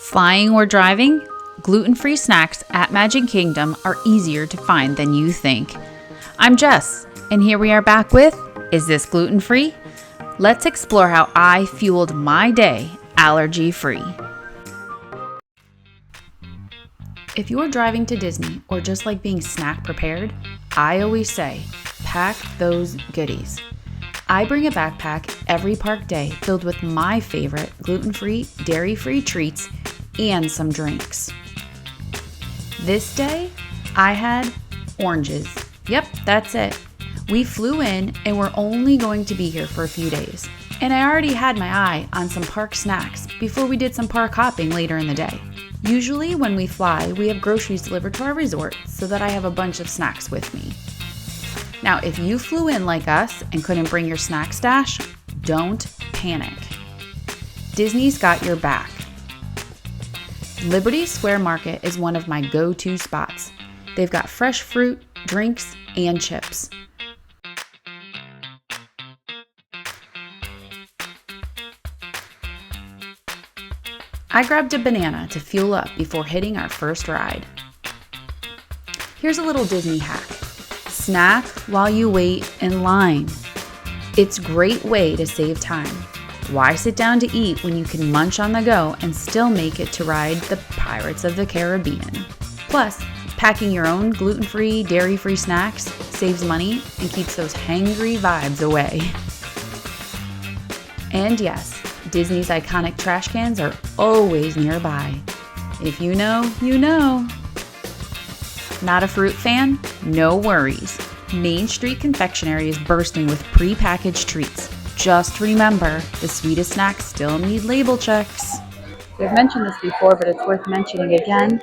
Flying or driving? Gluten-free snacks at Magic Kingdom are easier to find than you think. I'm Jess, and here we are back with, Is This Gluten-Free? Let's explore how I fueled my day allergy-free. If you're driving to Disney or just like being snack prepared, I always say, pack those goodies. I bring a backpack every park day filled with my favorite gluten-free, dairy-free treats and some drinks. This day, I had oranges. Yep, that's it. We flew in and we're only going to be here for a few days. And I already had my eye on some park snacks before we did some park hopping later in the day. Usually when we fly, we have groceries delivered to our resort so that I have a bunch of snacks with me. Now, if you flew in like us and couldn't bring your snack stash, don't panic. Disney's got your back. Liberty Square Market is one of my go-to spots. They've got fresh fruit, drinks, and chips. I grabbed a banana to fuel up before hitting our first ride. Here's a little Disney hack. Snack while you wait in line. It's a great way to save time. Why sit down to eat when you can munch on the go and still make it to ride the Pirates of the Caribbean? Plus, packing your own gluten-free, dairy-free snacks saves money and keeps those hangry vibes away. And yes, Disney's iconic trash cans are always nearby. If you know, you know. Not a fruit fan? No worries. Main Street Confectionery is bursting with pre-packaged treats. Just remember, the sweetest snacks still need label checks. We've mentioned this before, but it's worth mentioning again.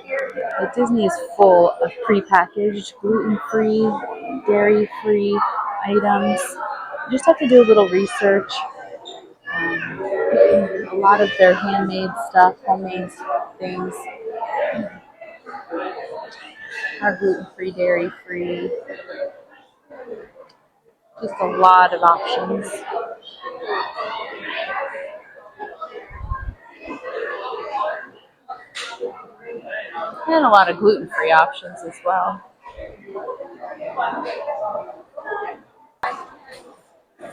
That Disney is full of pre-packaged, gluten-free, dairy-free items. You just have to do a little research. A lot of their handmade stuff, homemade things, are gluten-free, dairy-free. Just a lot of options. And a lot of gluten-free options as well.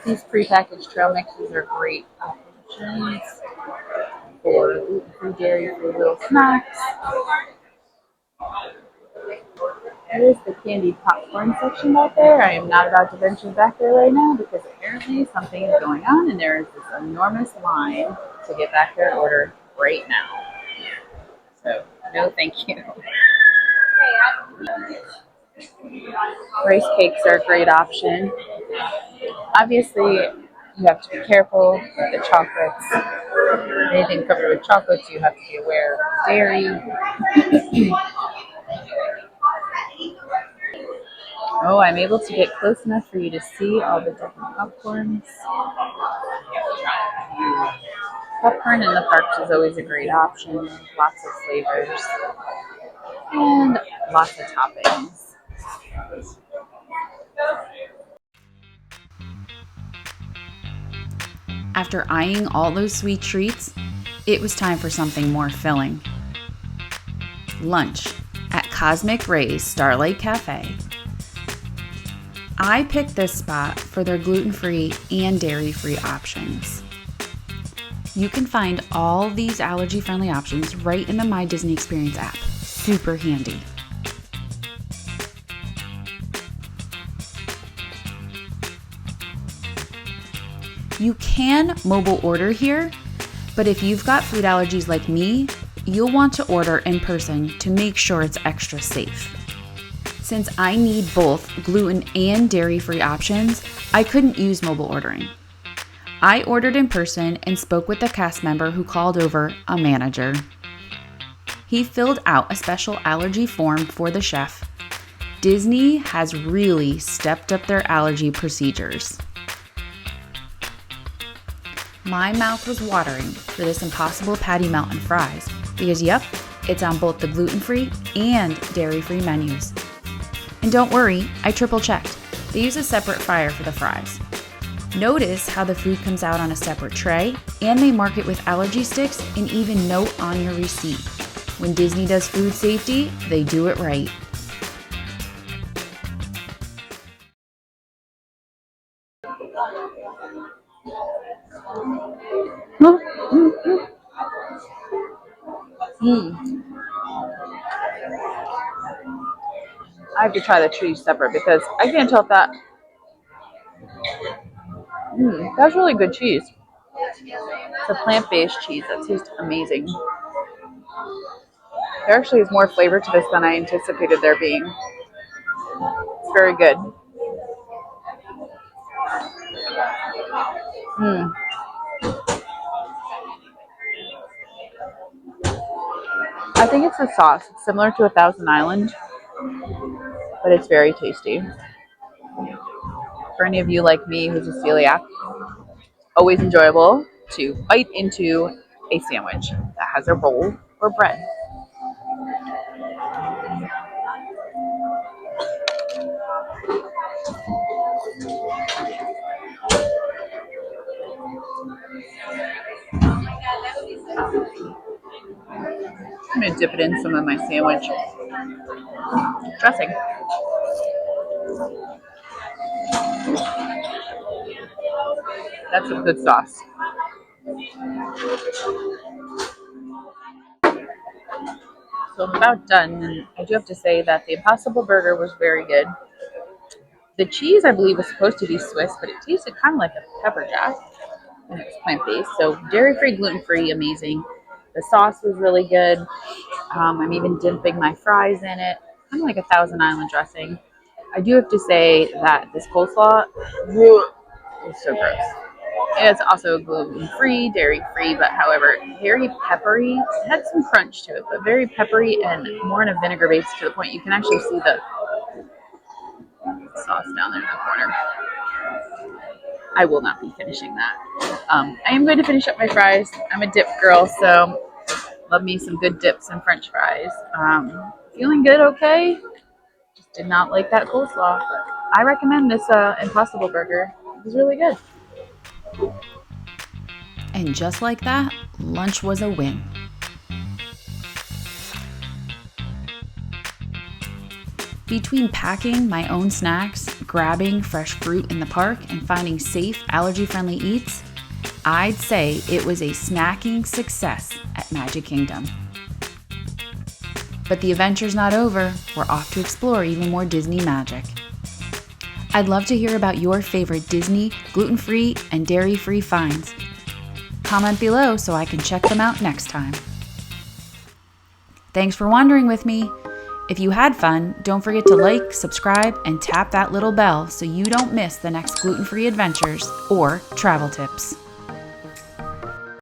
These prepackaged trail mixes are great options for gluten-free, dairy-free little snacks. There's the candied popcorn section back there. I am not about to venture back there right now because apparently something is going on and there is this enormous line to get back there and order right now. So, no thank you. Rice cakes are a great option. Obviously, you have to be careful with the chocolates. Anything covered with chocolates, you have to be aware of dairy. Oh, I'm able to get close enough for you to see all the different popcorns. Popcorn in the parks is always a great option. Lots of flavors and lots of toppings. After eyeing all those sweet treats, it was time for something more filling. Lunch at Cosmic Ray's Starlight Cafe. I picked this spot for their gluten-free and dairy-free options. You can find all these allergy-friendly options right in the My Disney Experience app. Super handy. You can mobile order here, but if you've got food allergies like me, you'll want to order in person to make sure it's extra safe. Since I need both gluten and dairy-free options, I couldn't use mobile ordering. I ordered in person and spoke with the cast member who called over a manager. He filled out a special allergy form for the chef. Disney has really stepped up their allergy procedures. My mouth was watering for this Impossible Patty Melt and fries because, yep, it's on both the gluten-free and dairy-free menus. And don't worry, I triple checked. They use a separate fryer for the fries. Notice how the food comes out on a separate tray, and they mark it with allergy sticks and even note on your receipt. When Disney does food safety, they do it right. I have to try the cheese separate because I can't tell if that's really good cheese. It's a plant-based cheese that tastes amazing. There actually is more flavor to this than I anticipated there being. It's very good. I think it's the sauce. It's similar to a Thousand Island, but it's very tasty. For any of you like me who's a celiac, always enjoyable to bite into a sandwich that has a roll or bread. I'm going to dip it in some of my sandwich dressing. That's a good sauce. So I'm about done, and I do have to say that the Impossible Burger was very good. The cheese, I believe, was supposed to be Swiss, but it tasted kind of like a pepper jack, and it was plant-based. So dairy-free, gluten-free, amazing. The sauce was really good. I'm even dipping my fries in it, kind of like a Thousand Island dressing. I do have to say that this coleslaw is so gross. It's also gluten-free, dairy-free, but however, very peppery. It had some crunch to it, but very peppery and more in a vinegar base to the point you can actually see the sauce down there in the corner. I will not be finishing that. I am going to finish up my fries. I'm a dip girl, so love me some good dips and french fries. Feeling good, okay? Just did not like that coleslaw. But I recommend this Impossible Burger. It was really good. And just like that, lunch was a win. Between packing my own snacks, grabbing fresh fruit in the park, and finding safe, allergy-friendly eats, I'd say it was a snacking success at Magic Kingdom. But the adventure's not over. We're off to explore even more Disney magic. I'd love to hear about your favorite Disney gluten-free and dairy-free finds. Comment below so I can check them out next time. Thanks for wandering with me. If you had fun, don't forget to like, subscribe, and tap that little bell so you don't miss the next gluten-free adventures or travel tips.